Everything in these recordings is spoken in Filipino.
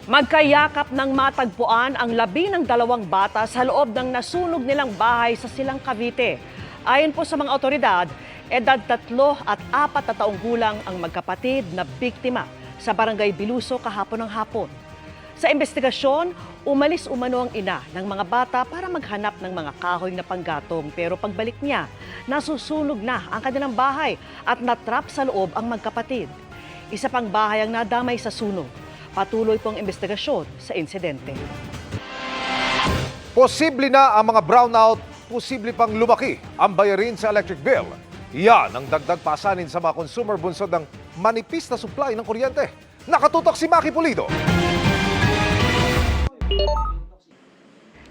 Magkayakap ng matagpuan ang 12 bata sa loob ng nasunog nilang bahay sa Silang Cavite. Ayon po sa mga otoridad, edad 3 at 4 na taong gulang ang magkapatid na biktima sa Barangay Biluso kahapon ng hapon. Sa investigasyon, umalis umano ang ina ng mga bata para maghanap ng mga kahoy na panggatong, pero pagbalik niya, nasusunog na ang kanilang bahay at natrap sa loob ang magkapatid. Isa pang bahay ang nadamay sa sunog. Patuloy pong investigasyon sa insidente. Posible na ang mga brownout, posible pang lumaki ang bayarin sa electric bill. Yan ang dagdag pasanin sa mga consumer bunsod ng manipis na supply ng kuryente. Nakatutok si Maki Pulido.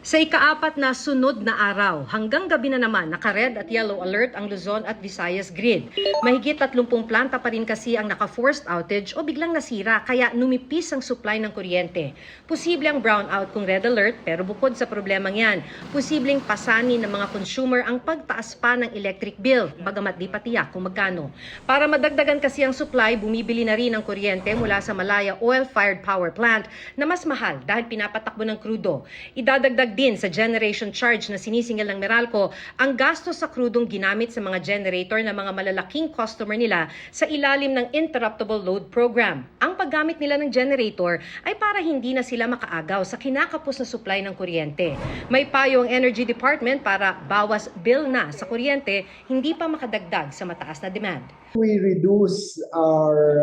Sa ika-4 na sunod na araw, hanggang gabi na naman, naka-red at yellow alert ang Luzon at Visayas grid. Mahigit 30 planta pa rin kasi ang naka-forced outage o biglang nasira, kaya numipis ang supply ng kuryente. Posible ang brownout kung red alert, pero bukod sa problemang yan, posibleng pasanin ng mga consumer ang pagtaas pa ng electric bill, bagamat di pa tiyak kung magkano. Para madagdagan kasi ang supply, bumibili na rin ang kuryente mula sa Malaya oil-fired power plant na mas mahal dahil pinapatakbo ng krudo. Idadagdag din sa generation charge na sinisingil ng Meralco ang gastos sa krudong ginamit sa mga generator ng mga malalaking customer nila sa ilalim ng Interruptible Load Program. Ang paggamit nila ng generator ay para hindi na sila makaagaw sa kinakapos na supply ng kuryente. May payo ang Energy Department para bawas bill na sa kuryente, hindi pa makadagdag sa mataas na demand. We reduce our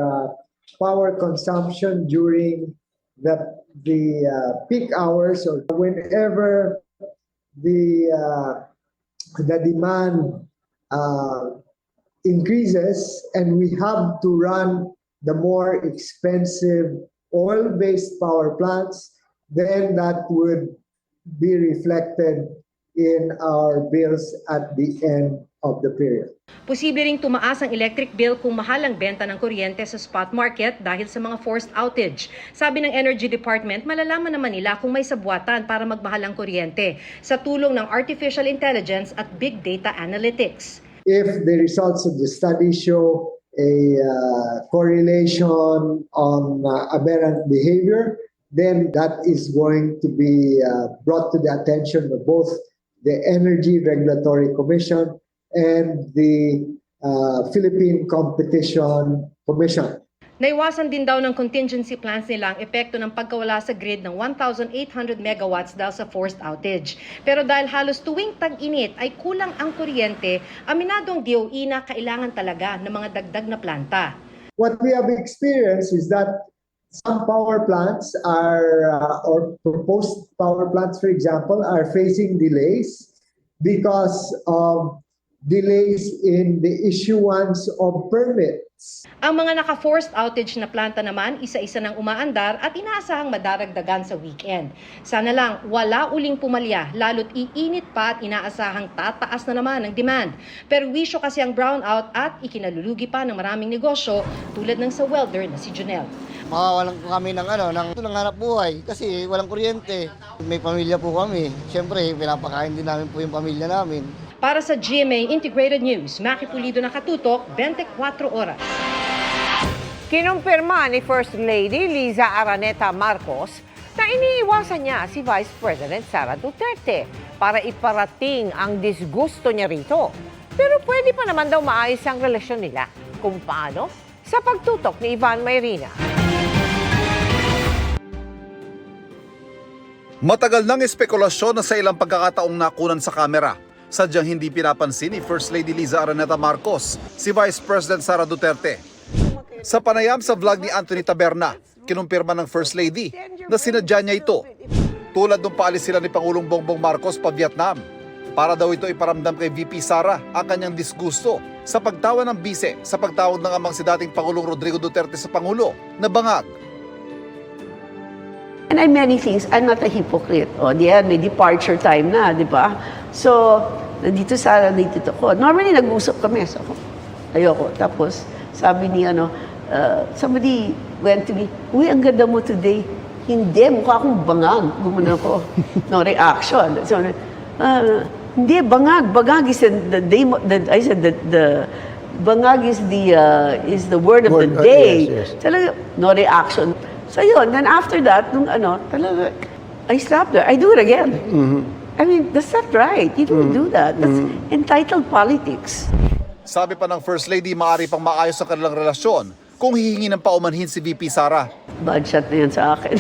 power consumption during the peak hours, or whenever the demand increases and we have to run the more expensive oil-based power plants, then that would be reflected in our bills at the end of the period. Posible ring tumaas ang electric bill kung mahal ang benta ng kuryente sa spot market dahil sa mga forced outage. Sabi ng Energy Department, malalaman naman nila kung may sabuatan para magmahal ang kuryente sa tulong ng artificial intelligence at big data analytics. If the results of the study show a correlation on aberrant behavior, then that is going to be brought to the attention of both the Energy Regulatory Commission and the Philippine Competition Commission. Naiwasan din daw ng contingency plans nila ang epekto ng pagkawala sa grid ng 1,800 megawatts dahil sa forced outage. Pero dahil halos tuwing tag-init ay kulang ang kuryente, aminadong DOE na kailangan talaga ng mga dagdag na planta. What we have experienced is that some power plants are, or proposed power plants, for example, are facing delays because of delays in the issuance of permits. Ang mga naka-forced outage na planta naman, isa-isa nang umaandar at inaasahang madaragdagan sa weekend. Sana lang wala uling pumalya, lalo't iinit pa at inaasahang tataas na naman ang demand. Pero wisyo kasi ang brownout at ikinalulugi pa ng maraming negosyo tulad ng sa welder na si Junel. Mawawalan po kami ng hanap buhay kasi walang kuryente. May pamilya po kami. Siyempre, pinapakain din namin po yung pamilya namin. Para sa GMA Integrated News, Maki Pulido, nakatutok, 24 oras. Kinumpirma ni First Lady Liza Araneta Marcos na iniiwasan niya si Vice President Sara Duterte para iparating ang disgusto niya rito. Pero pwede pa naman daw maayos ang relasyon nila. Kung paano? Sa pagtutok ni Ivan Mayrina. Matagal nang espekulasyon na sa ilang pagkakataong nakunan sa kamera. Sadyang hindi pinapansin ni First Lady Liza Araneta Marcos si Vice President Sara Duterte. Sa panayam sa vlog ni Anthony Taberna, kinumpirma ng First Lady na sinadya niya ito. Tulad nung paalis sila ni Pangulong Bongbong Marcos pa Vietnam. Para daw ito iparamdam kay VP Sara ang kanyang disgusto sa pagtawa ng bise sa pagtawag ng amang si dating Pangulong Rodrigo Duterte sa Pangulo na bangag. And I'm many things. I'm not a hypocrite. O, diyan, may departure time na, di ba? So, nandito ko. Normally, nag-usap kami. So, ayoko. Tapos, sabi ni, somebody went to me, uy, ang ganda mo today. Hindi, mukha akong bangag. Gumana ko. No reaction. So, hindi, bangag. Bangag is the day, I said, the bangag is the word of the day. Yes, yes. Talaga, no reaction. So yun, then after that, nung talaga, I stopped her. I do it again. I mean, that's not right. You don't do that. That's entitled politics. Sabi pa ng First Lady, maaari pang maayos ang kanilang relasyon kung hihingi ng paumanhin si VP Sara. Bad shot na yan sa akin.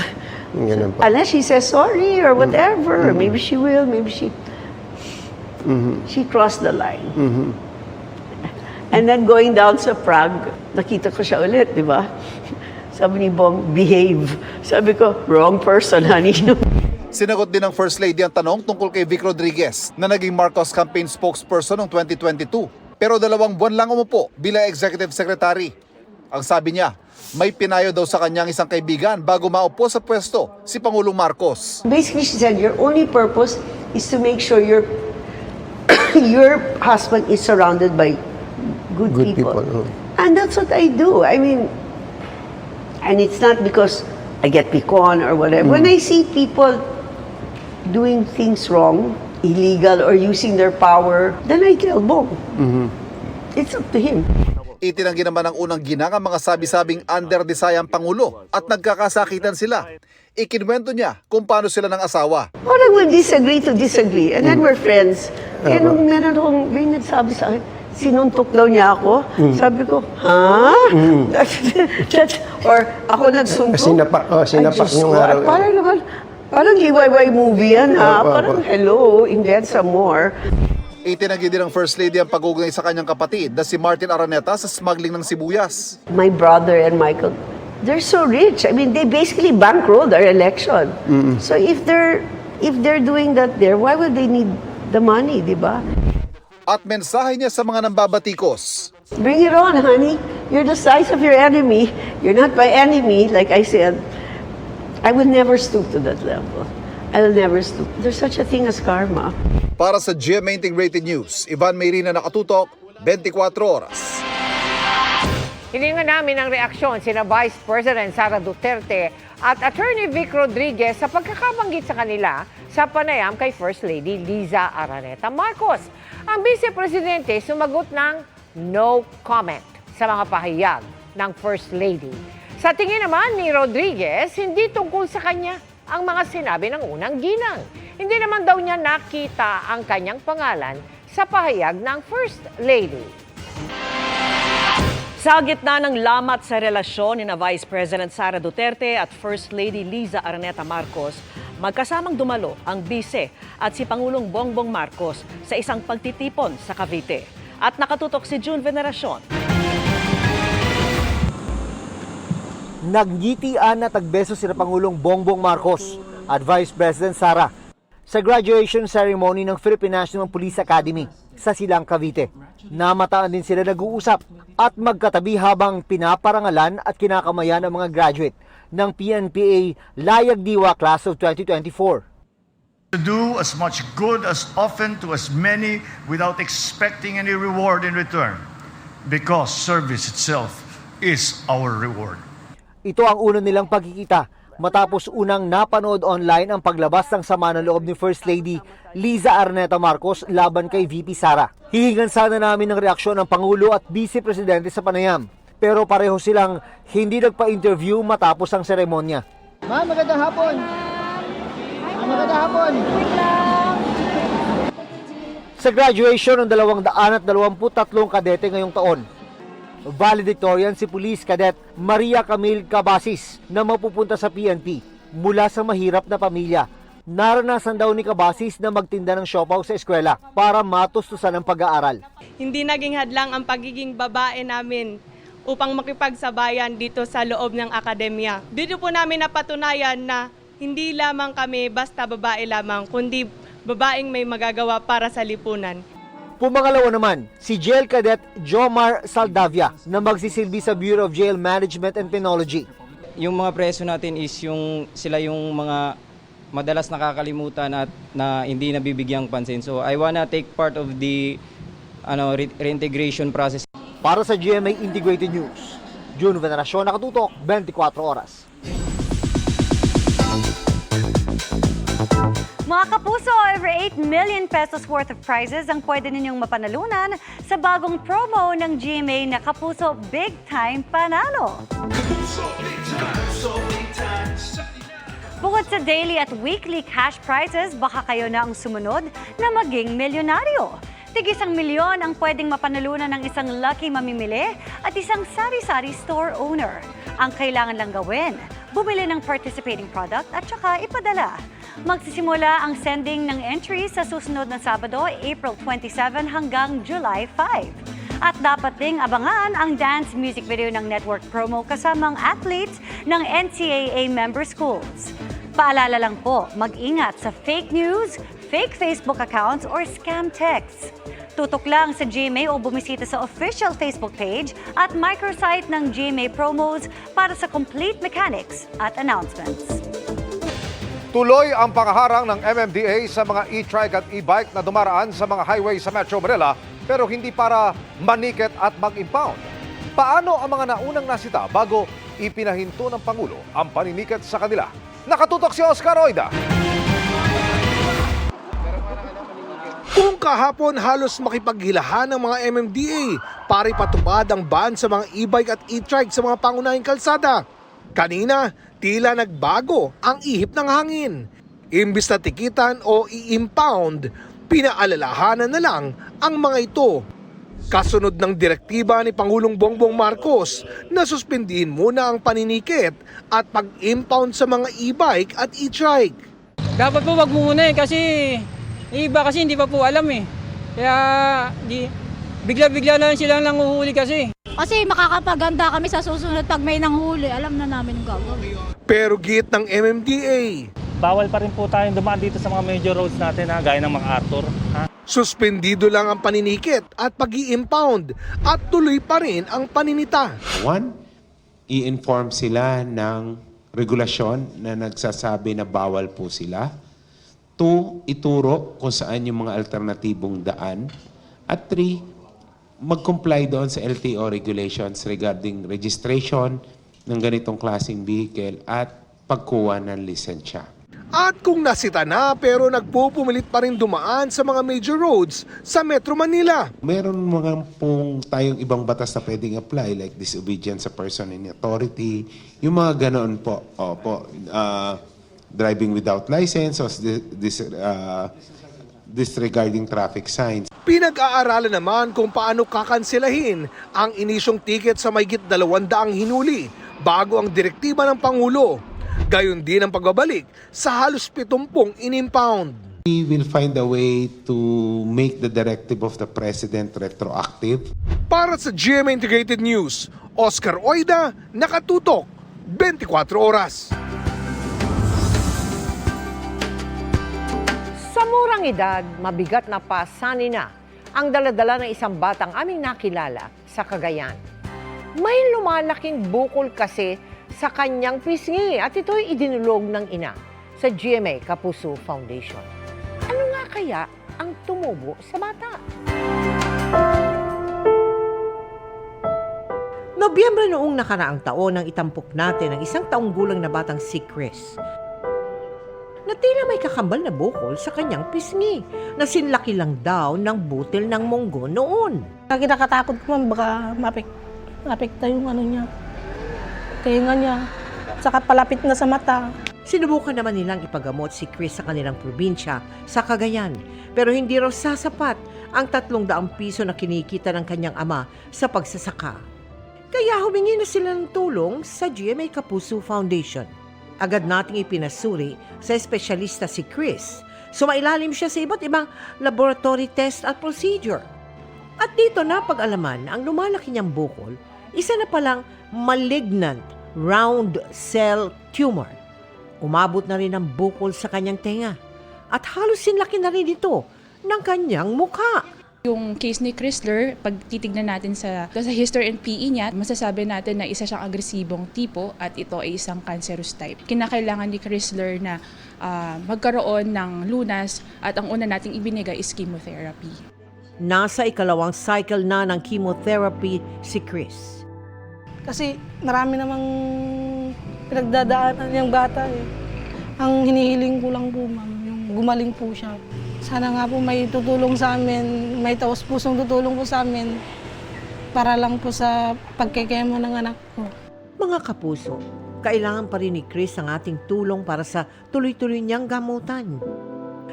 Ganun po. Unless she says sorry or whatever. Maybe she will, maybe she crossed the line. And then going down sa Prague, nakita ko siya ulit, di ba? Sabi ni Bong, behave. Sabi ko, wrong person, honey. Sinagot din ng First Lady ang tanong tungkol kay Vic Rodriguez na naging Marcos campaign spokesperson noong 2022. Pero 2 buwan lang umupo bilang executive secretary. Ang sabi niya, may pinayo daw sa kanyang isang kaibigan bago maupo sa pwesto si Pangulong Marcos. Basically, she said, your only purpose is to make sure your husband is surrounded by good people. And that's what I do. I mean, and it's not because I get picon or whatever. When I see people doing things wrong, illegal, or using their power, then I tell Bong. It's up to him. Itinanggi naman ng unang ginang ang mga sabi-sabing under-desayang Pangulo at nagkakasakitan sila. Ikinwento niya kung paano sila ng asawa. Parang we'll disagree to disagree. And then we're friends. Eh, nung meron akong may nagsabi sa akin, sinuntok daw niya ako. Sabi ko, ha? Or ako nagsuntok. Sinapak yung araw. Parang naman, parang hiwayway movie yan, ha? Parang, hello, invent some more. Itinanggi din ng First Lady ang pag-ugnay sa kanyang kapatid na si Martin Araneta sa smuggling ng sibuyas. My brother and Michael, they're so rich. I mean, they basically bankrolled our election. So if they're doing that there, why would they need the money, di ba? At mensahe niya sa mga nambabatikos. Bring it on, honey. You're the size of your enemy. You're not my enemy, like I said. I will never stoop to that level. I will never stoop. There's such a thing as karma. Para sa GMA Integrated News, Ivan Mayrina nakatutok, 24 oras. Hiningan namin ang reaksyon sina Vice President Sara Duterte at Attorney Vic Rodriguez sa pagkakabanggit sa kanila sa panayam kay First Lady Liza Araneta Marcos. Ang Vice Presidente sumagot ng no comment sa mga pahayag ng First Lady. Sa tingin naman ni Rodriguez, hindi tungkol sa kanya ang mga sinabi ng unang ginang. Hindi naman daw niya nakita ang kanyang pangalan sa pahayag ng First Lady. Sa gitna ng lamat sa relasyon ni Vice President Sara Duterte at First Lady Liza Araneta Marcos, magkasamang dumalo ang bise at si Pangulong Bongbong Marcos sa isang pagtitipon sa Cavite. At nakatutok si June Veneracion. Nagngitian na tagbeso sina Pangulong Bongbong Marcos at Vice President Sara sa graduation ceremony ng Philippine National Police Academy sa Silang, Cavite. Namataan din sila nag-uusap at magkatabi habang pinaparangalan at kinakamayan ang mga graduate ng PNPA Layag Diwa Class of 2024. To do as much good as often to as many without expecting any reward in return, because service itself is our reward. Ito ang una nilang pagkikita matapos unang napanood online ang paglabas ng sama ng loob ni First Lady Liza Araneta Marcos laban kay VP Sara. Hihingan sana namin ng reaksyon ng Pangulo at Vice Presidente sa panayam. Pero pareho silang hindi nagpa-interview matapos ang seremonya. Ma'am, magandang hapon. Magandang hapon. Sa graduation ng 223 kadete ngayong taon, valedictorian si Police Cadet Maria Camille Cabasis na mapupunta sa PNP mula sa mahirap na pamilya. Naranasan daw ni Cabasis na magtinda ng siopaw sa eskwela para matustusan ang pag-aaral. Hindi naging hadlang ang pagiging babae namin upang makipagsabayan dito sa loob ng akademya. Dito po namin napatunayan na hindi lamang kami basta babae lamang, kundi babaeng may magagawa para sa lipunan. Pumangalawa naman, si Jail Cadet Jomar Saldavia na magsisilbi sa Bureau of Jail Management and Penology. Yung mga preso natin is sila yung mga madalas nakakalimutan at na hindi nabibigyang pansin. So I wanna take part of the reintegration process. Para sa GMA Integrated News, June Veneracion, nakatutok, 24 oras. Mga kapuso, over 8 million pesos worth of prizes ang pwede ninyong mapanalunan sa bagong promo ng GMA na Kapuso Big Time Panalo. Kapuso Big Time, so big time. Bukod sa daily at weekly cash prizes, baka kayo na ang sumunod na maging milyonaryo. Tig 1 milyon ang pwedeng mapanalunan ng isang lucky mamimili at isang sari-sari store owner. Ang kailangan lang gawin, bumili ng participating product at saka ipadala. Magsisimula ang sending ng entries sa susunod na Sabado, April 27 hanggang July 5. At dapat ding abangan ang dance music video ng network promo kasamang athletes ng NCAA member schools. Paalala lang po, mag-ingat sa fake news, fake Facebook accounts, or scam texts. Tutok lang sa GMA o bumisita sa official Facebook page at microsite ng GMA Promos para sa complete mechanics at announcements. Tuloy ang pangaharang ng MMDA sa mga e-trike at e-bike na dumaraan sa mga highway sa Metro Manila pero hindi para maniket at mag-impound. Paano ang mga naunang nasita bago ipinahinto ng Pangulo ang paniniket sa kanila? Nakatutok si Oscar Oida. Kung kahapon halos makipaghilahan ng mga MMDA para ipatupad ang ban sa mga e-bike at e-trike sa mga pangunahing kalsada, kanina tila nagbago ang ihip ng hangin. Imbis na tikitan o i-impound, pinaalalahanan na lang ang mga ito. Kasunod ng direktiba ni Pangulong Bongbong Marcos na suspindihin muna ang paninikit at pag-impound sa mga e-bike at e-trike. Dapat po wag muna kasi iba kasi hindi pa po alam eh. Kaya bigla-bigla na lang silang nanguhuli kasi. Kasi makakapaganda kami sa susunod pag may nanghuli, alam na namin yung gagawin. Pero git ng MMDA, bawal pa rin po tayong dumaan dito sa mga major roads natin, gaya ng MacArthur. suspendido lang ang paninikit at pag-i-impound at tuloy pa rin ang paninita. 1, i-inform sila ng regulasyon na nagsasabi na bawal po sila. 2, ituro kung saan yung mga alternatibong daan. At 3, mag-comply doon sa LTO regulations regarding registration ng ganitong klaseng vehicle at pagkuha ng lisensya. At kung nasita na pero nagpupumilit pa rin dumaan sa mga major roads sa Metro Manila. Meron mga pong tayong ibang batas na pwedeng apply like disobedience sa person in authority, yung mga ganoon po. Opo, driving without license or disregarding traffic signs. Pinag-aaralan naman kung paano kakanselahin ang inisyong ticket sa mahigit 200 hinuli bago ang direktiba ng Pangulo. Gayon din ang pagbabalik sa halos 70 in-impound. We will find a way to make the directive of the President retroactive. Para sa GMA Integrated News, Oscar Oida, nakatutok 24 oras. Sa murang edad, mabigat na pasanin na ang daladala ng isang batang aming nakilala sa Cagayan. May lumalaking bukol kasi sa kanyang pisngi at ito'y idinulog ng ina sa GMA Kapuso Foundation. Ano nga kaya ang tumubo sa bata? Nobyembre noong nakaraang taon nang itampok natin ang 1 taong gulang na batang si Chris na tila may kakambal na bukol sa kanyang pisngi na sinlaki lang daw ng butil ng munggo noon. Kinakatakot ko baka mapekta yung niya, tenga niya, saka palapit na sa mata. Sinubukan naman nilang ipagamot si Chris sa kanilang probinsya sa Cagayan, pero hindi raw sasapat ang 300 piso na kinikita ng kanyang ama sa pagsasaka. Kaya humingi na sila ng tulong sa GMA Kapuso Foundation. Agad nating ipinasuri sa espesyalista si Chris. Sumailalim siya sa iba't ibang laboratory test at procedure. At dito napag-alaman ang lumalaki niyang bukol, isa na palang malignant round cell tumor. Umabot na rin ang bukol sa kanyang tenga at halos sinlaki na rin ito ng kanyang mukha. Yung case ni Chrysler, pag titignan natin sa history and PE niya, masasabi natin na isa siyang agresibong tipo at ito ay isang cancerous type. Kinakailangan ni Chrysler na magkaroon ng lunas at ang una nating ibinigay is chemotherapy. Nasa ikalawang cycle na ng chemotherapy si Chris. Kasi marami namang pinagdadaanan yung bata eh. Ang hinihiling ko lang po, ma'am, yung gumaling po siya. Sana nga po may tutulong sa amin, may taos-pusong tutulong po sa amin para lang po sa pagkikemo ng anak ko. Mga kapuso, kailangan pa rin ni Chris ang ating tulong para sa tuloy-tuloy niyang gamutan.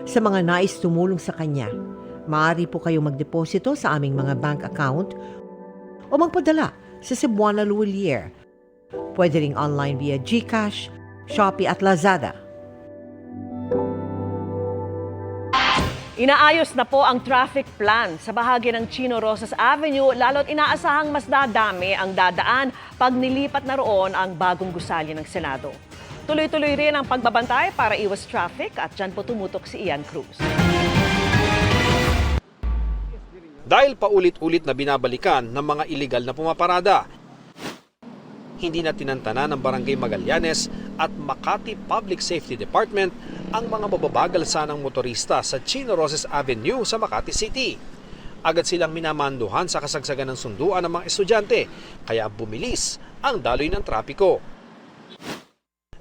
Sa mga nais tumulong sa kanya, maaari po kayo magdeposito sa aming mga bank account o magpadala sa Cebuana Luwilier. Pwede ring online via GCash, Shopee at Lazada. Inaayos na po ang traffic plan sa bahagi ng Chino Rosas Avenue, lalo't inaasahang mas dadami ang dadaan pag nilipat na roon ang bagong gusali ng Senado. Tuloy-tuloy rin ang pagbabantay para iwas traffic at dyan po tumutok si Ian Cruz. Dahil paulit-ulit na binabalikan ng mga iligal na pumaparada, hindi na tinantana ng Barangay Magallanes at Makati Public Safety Department ang mga mababagal sanang motorista sa Chino Rosas Avenue sa Makati City. Agad silang minamanduhan sa kasagsagan ng sunduan ng mga estudyante, kaya bumilis ang daloy ng trapiko.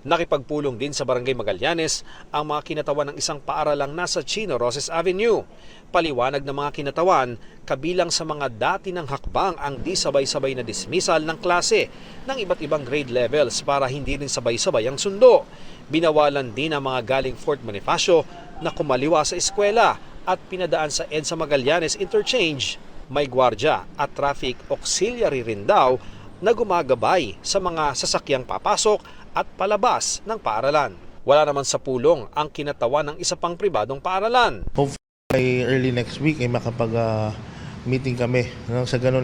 Nakipagpulong din sa Barangay Magallanes ang mga kinatawan ng isang paaralang nasa Chino Rosas Avenue. Paliwanag ng mga kinatawan, kabilang sa mga dati ng hakbang ang di sabay-sabay na dismissal ng klase ng iba't ibang grade levels para hindi rin sabay-sabay ang sundo. Binawalan din ang mga galing Fort Bonifacio na kumaliwa sa eskwela at pinadaan sa EDSA Magallanes Interchange. May gwardya at traffic auxiliary rin daw na gumagabay sa mga sasakyang papasok at palabas ng paaralan. Wala naman sa pulong ang kinatawan ng isa pang pribadong paaralan. Hopefully early next week ay makapag-meeting kami. Sa ganun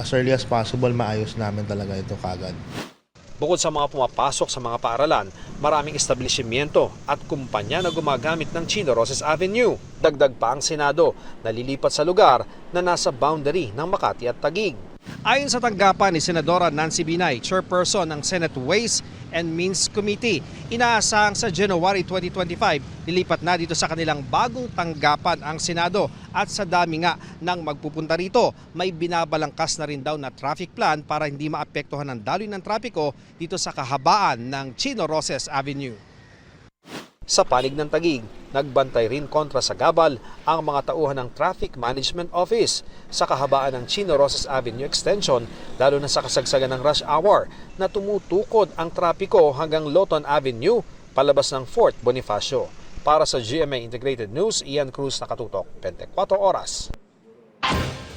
as early as possible maayos namin talaga ito kagad. Bukod sa mga pumapasok sa mga paaralan, maraming establishmento at kumpanya na gumagamit ng Chino Rosas Avenue. Dagdag pa ang Senado na lilipat sa lugar na nasa boundary ng Makati at Taguig. Ayon sa tanggapan ni Senadora Nancy Binay, chairperson ng Senate Ways and Means Committee, inaasahang sa January 2025, lilipat na dito sa kanilang bagong tanggapan ang Senado at sa dami nga ng magpupunta rito, may binabalangkas na rin daw na traffic plan para hindi maapektuhan ng daloy ng trapiko dito sa kahabaan ng Chino Rosas Avenue. Sa panig ng Taguig, nagbantay rin kontra sa gabal ang mga tauhan ng Traffic Management Office sa kahabaan ng Chino Rosas Avenue Extension, lalo na sa kasagsagan ng rush hour na tumutukod ang trapiko hanggang Loton Avenue palabas ng Fort Bonifacio. Para sa GMA Integrated News, Ian Cruz, nakatutok, 24 oras.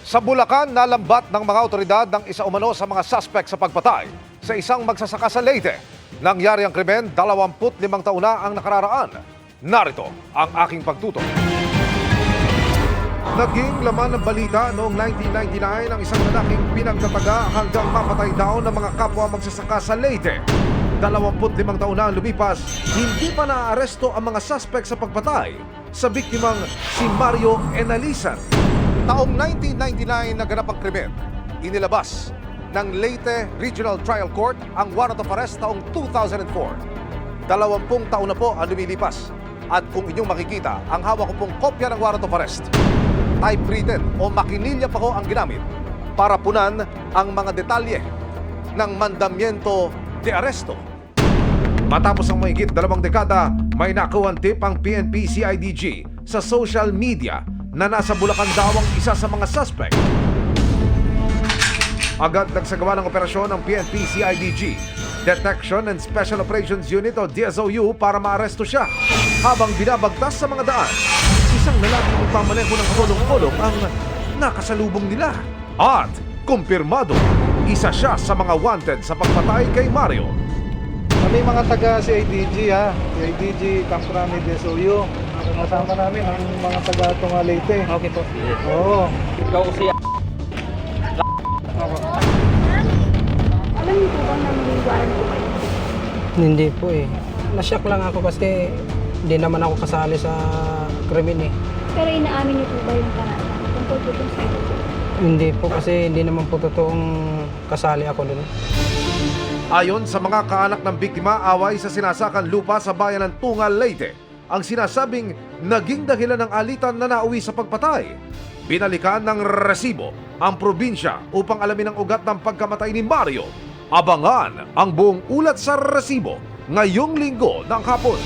Sa Bulacan, nalambat ng mga otoridad ng isa umano sa mga suspect sa pagpatay sa isang magsasaka sa Leyte. Nangyari ang krimen, 25 taon na ang nakararaan. Narito ang aking pagtutok. Naging laman ng balita noong 1999 ang isang lalaking pinagtataga hanggang mapatay daw ng mga kapwa magsasaka sa Leyte. 25 taon na ang lumipas, hindi pa naaaresto ang mga suspect sa pagpatay sa biktimang si Mario Enalisan. Taong 1999 naganap ang krimen. Inilabas ng Leyte Regional Trial Court ang warrant of arrest taong 2004. 20 taon na po ang lumilipas. At kung inyong makikita, ang hawak ko pong kopya ng warrant of arrest, typewritten o makinilya pa ko ang ginamit para punan ang mga detalye ng mandamiento de aresto. Matapos ang mahigit 2 dekada, may nakuhang tip ang PNP-CIDG sa social media na nasa Bulacan daw ang isa sa mga suspect. Agad nagsagawa ng operasyon ng PNP-CIDG, Detection and Special Operations Unit o DSOU para maaresto siya. Habang binabagtas sa mga daan, isang lalaking magpamaneho ng kolong-kolong ang nakasalubong nila. At kumpirmado, isa siya sa mga wanted sa pagpatay kay Mario. Kami mga taga CIDG CIDG, Camp Crame, DSOU. Kasama namin ang mga taga Tunga Leyte. Okay po. Oo. Ikaw siya. Alam niyo po bang naniniwala po kayo? Hindi po eh. Nashock lang ako kasi hindi naman ako kasali sa krimen eh. Pero inaamin niyo po ba yung karatan? Tungkol po sa ito? Hindi po kasi hindi naman po totoong kasali ako doon. Ayon sa mga kaanak ng biktima, away sa sinasakan lupa sa bayan ng Tungal, Leyte ang sinasabing naging dahilan ng alitan na nauwi sa pagpatay. Binalikan ng resibo ang probinsya upang alamin ang ugat ng pagkamatay ni Mario. Abangan ang buong ulat sa resibo ngayong linggo ng hapon.